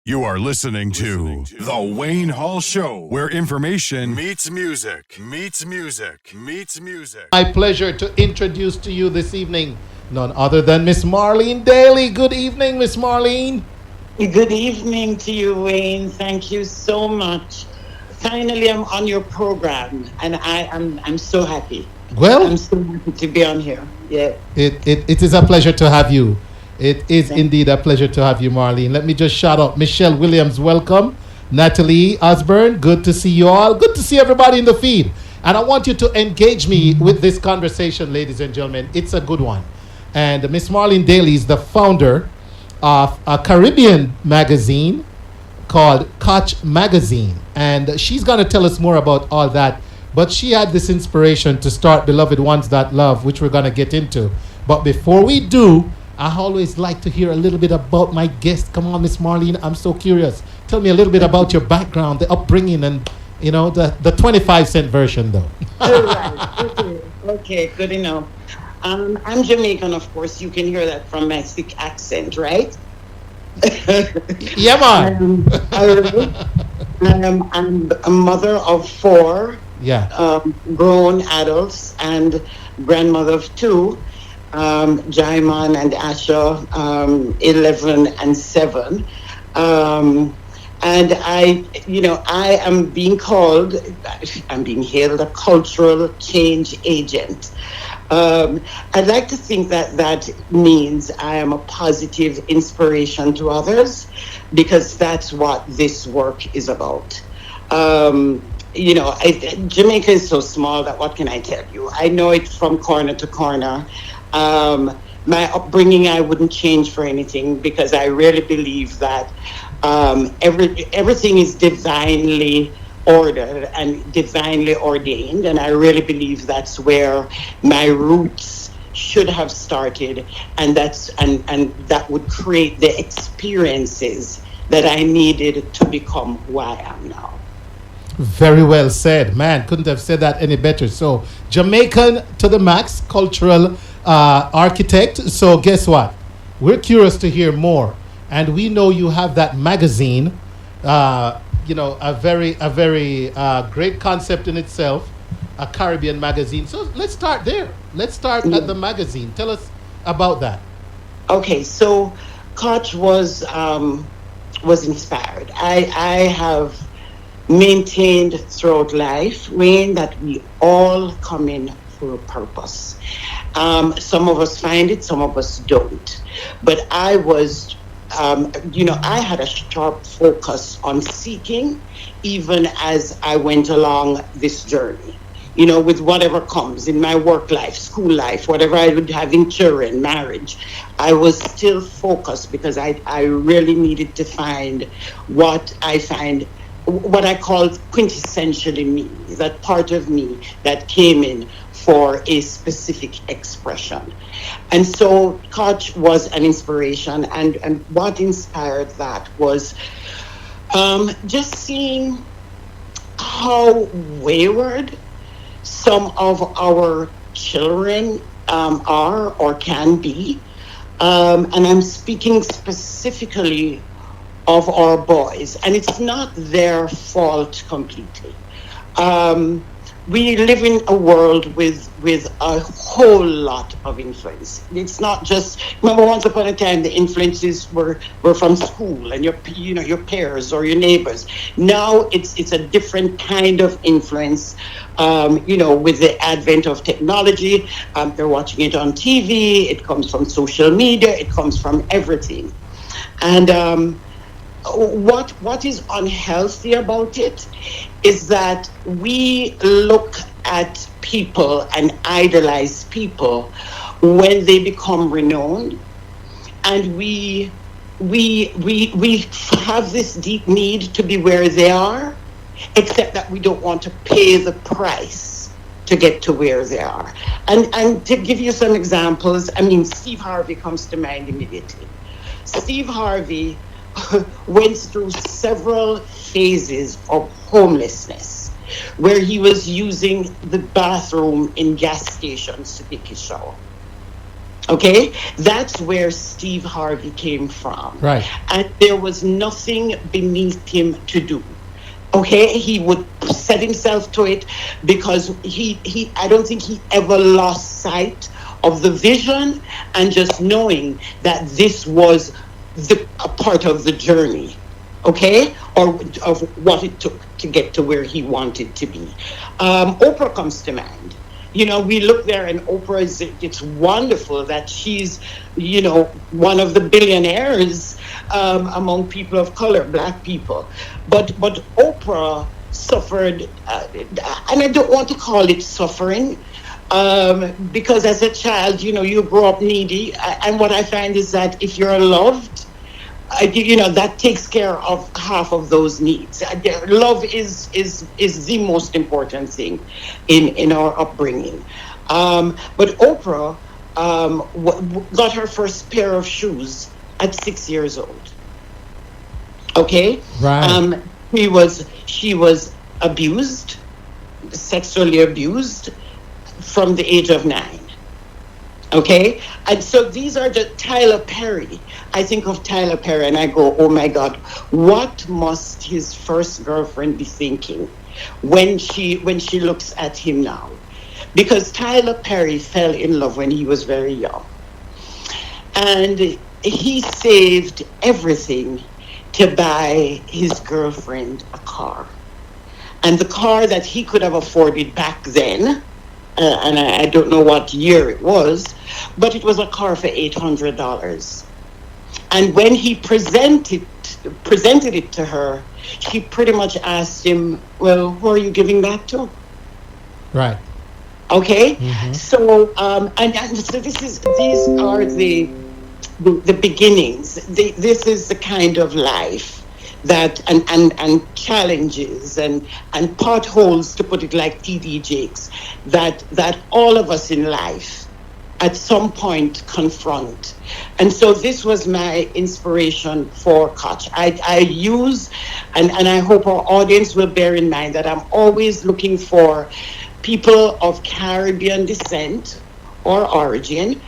You are listening to The Wayne Hall Show, where information meets music, meets music, meets music. My pleasure to introduce to you this evening none other than Miss Marlene Daly. Good evening, Miss Marlene. Good evening to you, Wayne. Thank you so much. Finally, I'm on your program, and I'm so happy. Well, I'm so happy to be on here. Yeah. it is a pleasure to have you. It is Thank indeed a pleasure to have you, Marlene. Let me just shout out Michelle Williams, welcome. Natalie Osborne, good to see you all. Good to see everybody in the feed. And I want you to engage me with this conversation, ladies and gentlemen. It's a good one. And Miss Marlene Daly is the founder of a Caribbean magazine called Koch Magazine. And she's going to tell us more about all that. But she had this inspiration to start Beloved Ones That Love, which we're going to get into. But before we do, I always like to hear a little bit about my guest. Come on, Miss Marlene, I'm so curious. Tell me a little bit about your background, the upbringing, and, you know, the 25-cent version, though. All right. Okay, good enough. I'm Jamaican, of course. You can hear that from my thick accent, right? Yeah, man. I'm a mother of four Yeah. grown adults and grandmother of two, Jaiman and Asha, 11 and 7. And I am being called, I'm being hailed a cultural change agent. I'd like to think that that means I am a positive inspiration to others, because that's what this work is about. Jamaica is so small that what can I tell you? I know it from corner to corner. My upbringing, I wouldn't change for anything, because I really believe that everything is divinely ordered and divinely ordained, and I really believe that's where my roots should have started, and that would create the experiences that I needed to become who I am now. Very well said. Man, couldn't have said that any better. So, Jamaican to the max, cultural architect. So, guess what? We're curious to hear more. And we know you have that magazine, a very great concept in itself, a Caribbean magazine. So, let's start there. Let's start at the magazine. Tell us about that. Okay, so Koch was inspired. I have maintained throughout life, Wayne, that we all come in for a purpose. Some of us find it, some of us don't. But I was, I had a sharp focus on seeking, even as I went along this journey. With whatever comes in my work life, school life, whatever I would have in children, marriage, I was still focused, because I really needed to find what I call quintessentially me, that part of me that came in for a specific expression. And so Koch was an inspiration, and what inspired that was just seeing how wayward some of our children are or can be. And I'm speaking specifically of our boys, and it's not their fault completely. We live in a world with a whole lot of influence. It's not just, remember, once upon a time the influences were from school and your peers or your neighbors. Now it's a different kind of influence. With the advent of technology, they're watching it on TV. It comes from social media. It comes from everything, and what is unhealthy about it is that we look at people and idolize people when they become renowned, and we have this deep need to be where they are, except that we don't want to pay the price to get to where they are. And to give you some examples, Steve Harvey comes to mind immediately. Steve Harvey went through several phases of homelessness, where he was using the bathroom in gas stations to take his shower. Okay, that's where Steve Harvey came from. Right. And there was nothing beneath him to do. Okay, he would set himself to it because he I don't think he ever lost sight of the vision and just knowing that this was a part of the journey, okay, or of what it took to get to where he wanted to be. Oprah comes to mind. You know, we look there and Oprah it's wonderful that she's, you know, one of the billionaires among people of color, black people. But Oprah suffered, and I don't want to call it suffering, because as a child, you know, you grow up needy. And what I find is that if you're loved, you know, that takes care of half of those needs. Love is the most important thing in our upbringing. But Oprah got her first pair of shoes at 6 years old. Okay, Right. She was abused, sexually abused, from the age of 9. Okay, and so these are the Tyler Perry. I think of Tyler Perry and I go, oh my God, what must his first girlfriend be thinking when she looks at him now? Because Tyler Perry fell in love when he was very young, and he saved everything to buy his girlfriend a car, and the car that he could have afforded back then. And I don't know what year it was, but it was a car for $800. And when he presented it to her, she pretty much asked him, well, who are you giving that to? Right. Okay. Mm-hmm. So, and so these are the beginnings. This is the kind of life that and challenges and potholes, to put it like TD Jakes, that all of us in life at some point confront. And so this was my inspiration for Koch. I use, and I hope our audience will bear in mind that I'm always looking for people of Caribbean descent or origin,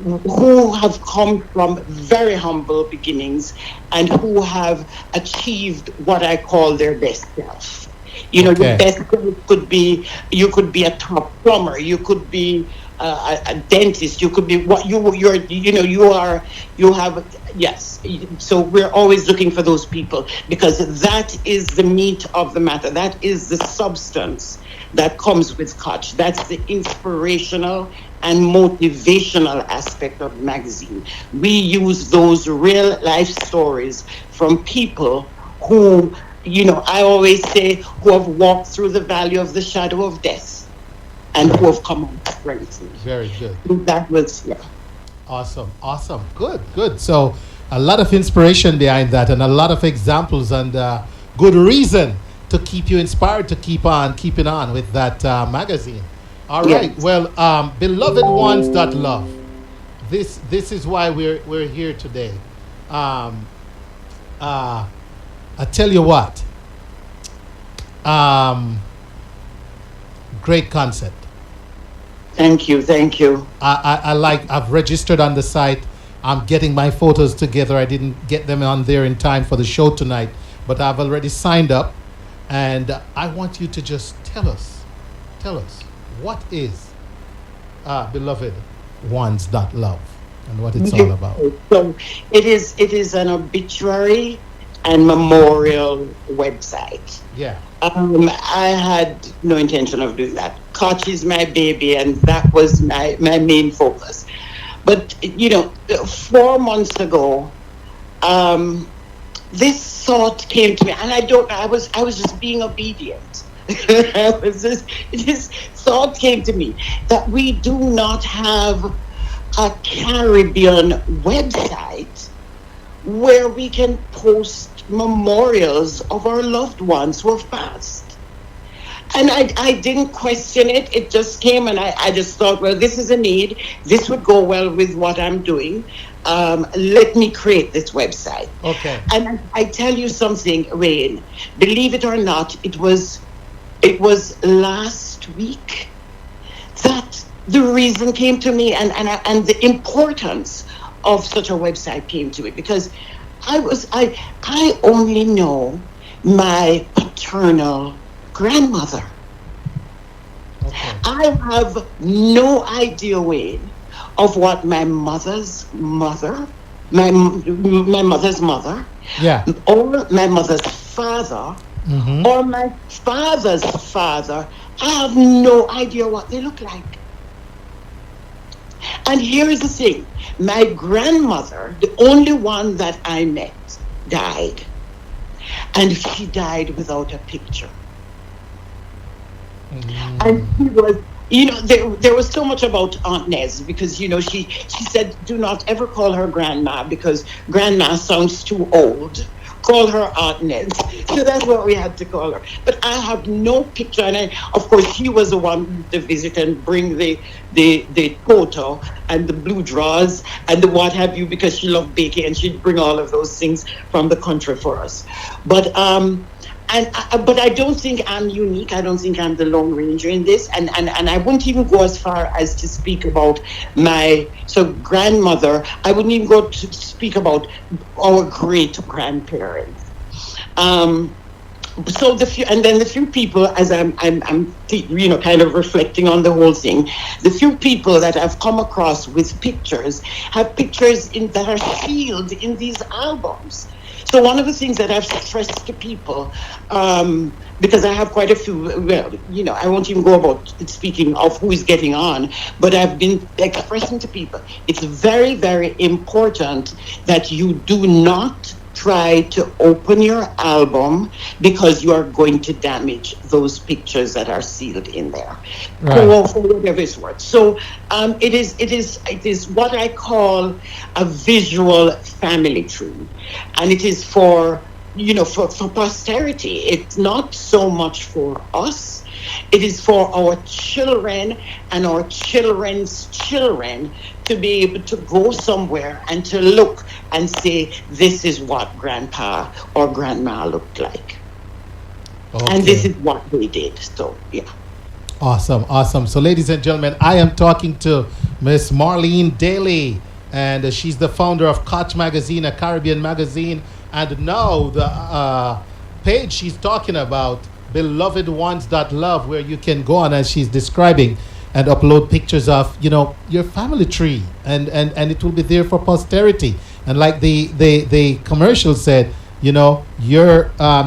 who have come from very humble beginnings and who have achieved what I call their best self. You know, Okay. your best self could be, you could be a top plumber, you could be a dentist, you could be what you have, yes. So we're always looking for those people because that is the meat of the matter. That is the substance that comes with Koch. That's the inspirational and motivational aspect of the magazine. We use those real life stories from people who, you know, I always say, who have walked through the valley of the shadow of death and who have come out strengthened. Very good. That was, yeah. Awesome. Good. So a lot of inspiration behind that and a lot of examples and good reason to keep you inspired to keep on keeping on with that magazine. All right. Yes. Well, beloved ones that love. This is why we're here today. I tell you what. Great concept. Thank you. I like. I've registered on the site. I'm getting my photos together. I didn't get them on there in time for the show tonight, but I've already signed up, and I want you to just tell us what is beloved ones that love and what it's all about. So it is an obituary and memorial website. Yeah. I had no intention of doing that. Koch is my baby, and that was my main focus. But, you know, 4 months ago, this thought came to me, and I was just being obedient. This thought came to me that we do not have a Caribbean website where we can post memorials of our loved ones who have passed. And I didn't question it. It just came, and I just thought, well, this is a need. This would go well with what I'm doing. Let me create this website. Okay. And I tell you something, Wayne, believe it or not, it was last week that the reason came to me, and the importance of such a website came to me, because I only know my paternal grandmother. Okay. I have no idea, Wayne, of what my mother's mother, my mother's mother, Yeah. or my mother's father, Mm-hmm. or my father's father. I have no idea what they look like. And here's the thing, my grandmother, the only one that I met, died. And she died without a picture. And he was, there was so much about Aunt Nez, because, she said, do not ever call her grandma, because grandma sounds too old. Call her Aunt Nez. So that's what we had to call her. But I have no picture. And of course, she was the one to visit and bring the photo and the blue drawers and the what have you, because she loved baking, and she'd bring all of those things from the country for us. But but I don't think I'm unique. I don't think I'm the Lone Ranger in this. And I wouldn't even go as far as to speak about my grandmother. I wouldn't even go to speak about our great grandparents. So the few people, as I'm kind of reflecting on the whole thing, the few people that I've come across with pictures have pictures that are sealed in these albums. So one of the things that I've stressed to people, because I have quite a few, I won't even go about speaking of who is getting on, but I've been expressing to people, it's very, very important that you do not try to open your album, because you are going to damage those pictures that are sealed in there, Right. for whatever it's worth. So it is what I call a visual family tree, and it is for posterity. It's not so much for us. It is for our children and our children's children to be able to go somewhere and to look and say, this is what grandpa or grandma looked like. Okay. And this is what they did. So, yeah. Awesome, awesome. So, ladies and gentlemen, I am talking to Miss Marlene Daly, and she's the founder of Koch Magazine, a Caribbean magazine, and now the page she's talking about, belovedones.love, where you can go on, as she's describing, and upload pictures of your family tree, and it will be there for posterity. And like the commercial said, your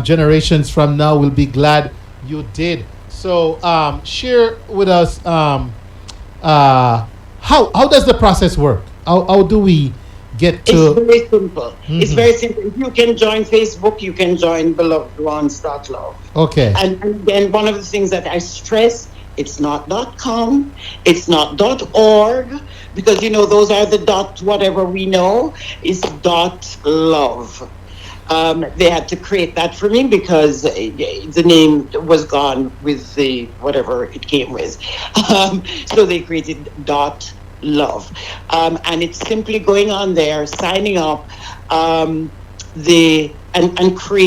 generations from now will be glad you did. So share with us how does the process work? How do we get to? It's very simple. It's very simple. You can join Facebook. You can join belovedones.love. Okay. And then one of the things that I stress, it's not .com, it's not .org, because those are the whatever we know. It's .love. They had to create that for me, because the name was gone with the whatever it came with. So they created .love, and it's simply going on there, signing up, and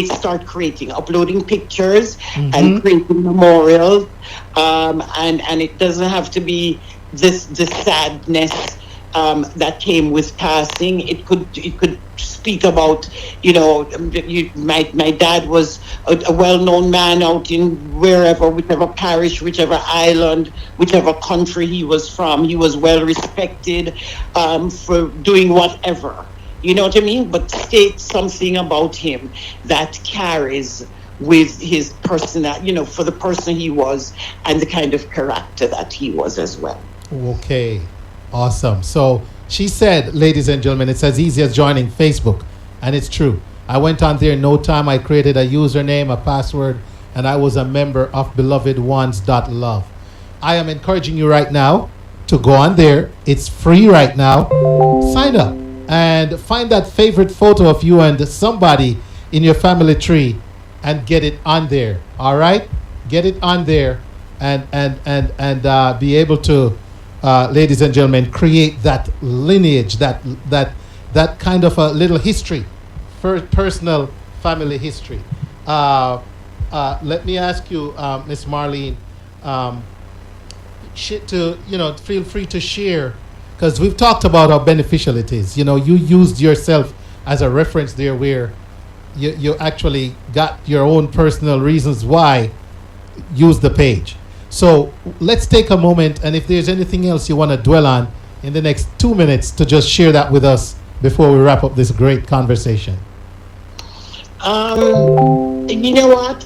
start creating, uploading pictures, and creating memorials, and it doesn't have to be the sadness that came with passing. It could speak about, my dad was a well-known man out in whichever parish, whichever island, whichever country he was from. He was well respected for doing whatever. You know what I mean? But state something about him that carries with his personality, for the person he was and the kind of character that he was as well. Okay. Awesome. So she said, ladies and gentlemen, it's as easy as joining Facebook. And it's true. I went on there in no time. I created a username, a password, and I was a member of belovedones.love. I am encouraging you right now to go on there. It's free right now. Sign up and find that favorite photo of you and somebody in your family tree and get it on there. All right? Get it on there and be able to, ladies and gentlemen, create that lineage, that kind of a little history, personal family history. Let me ask you, Miss Marlene, feel free to share, because we've talked about how beneficial it is. You used yourself as a reference there, where you actually got your own personal reasons why use the page. So let's take a moment, and if there's anything else you want to dwell on in the next 2 minutes, to just share that with us before we wrap up this great conversation. You know what?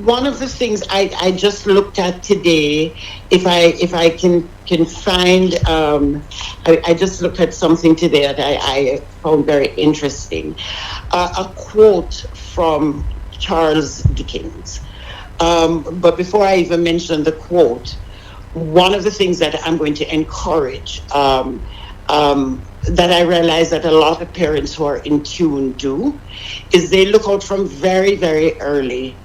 One of the things I just looked at today, if I can find, I just looked at something today that I found very interesting. A quote from Charles Dickens. But before I even mention the quote, one of the things that I'm going to encourage, that I realize that a lot of parents who are in tune do, is they look out from very, very early,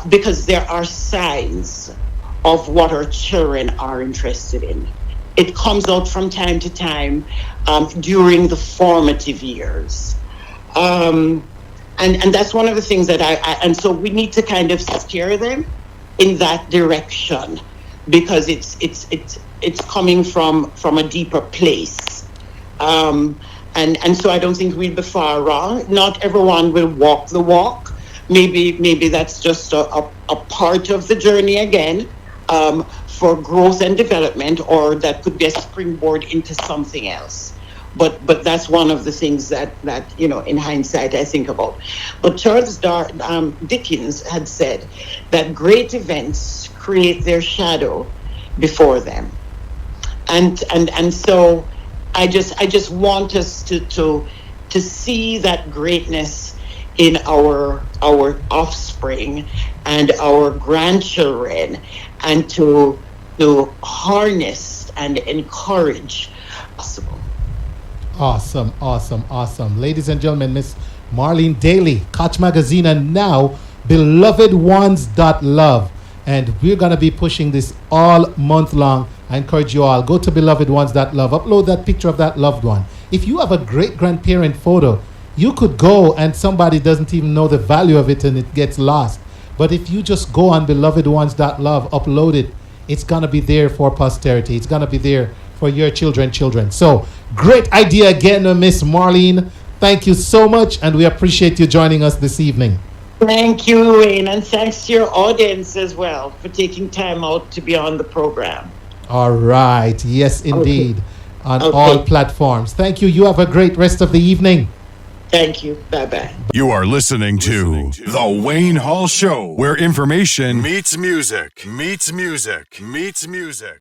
because there are signs of what our children are interested in. It comes out from time to time during the formative years. And that's one of the things that and so we need to kind of steer them in that direction, because it's coming from a deeper place. And so I don't think we'll be far wrong. Not everyone will walk the walk. Maybe that's just a part of the journey again, for growth and development, or that could be a springboard into something else. But that's one of the things that in hindsight I think about. But Charles Dickens had said that great events create their shadow before them, and so I just want us to see that greatness in our offspring and our grandchildren, and to harness and encourage possible. Awesome. Ladies and gentlemen, Miss Marlene Daly, Koch Magazine, and now belovedones.love. And we're going to be pushing this all month long. I encourage you all, go to belovedones.love, upload that picture of that loved one. If you have a great grandparent photo, you could go and somebody doesn't even know the value of it and it gets lost. But if you just go on belovedones.love, upload it, it's going to be there for posterity. It's going to be there for your children. So, great idea again, Miss Marlene. Thank you so much, and we appreciate you joining us this evening. Thank you, Wayne, and thanks to your audience as well for taking time out to be on the program. All right. Yes, indeed. Okay. On all platforms. Thank you. You have a great rest of the evening. Thank you. Bye-bye. You are listening to The Wayne Hall Show, where information meets music.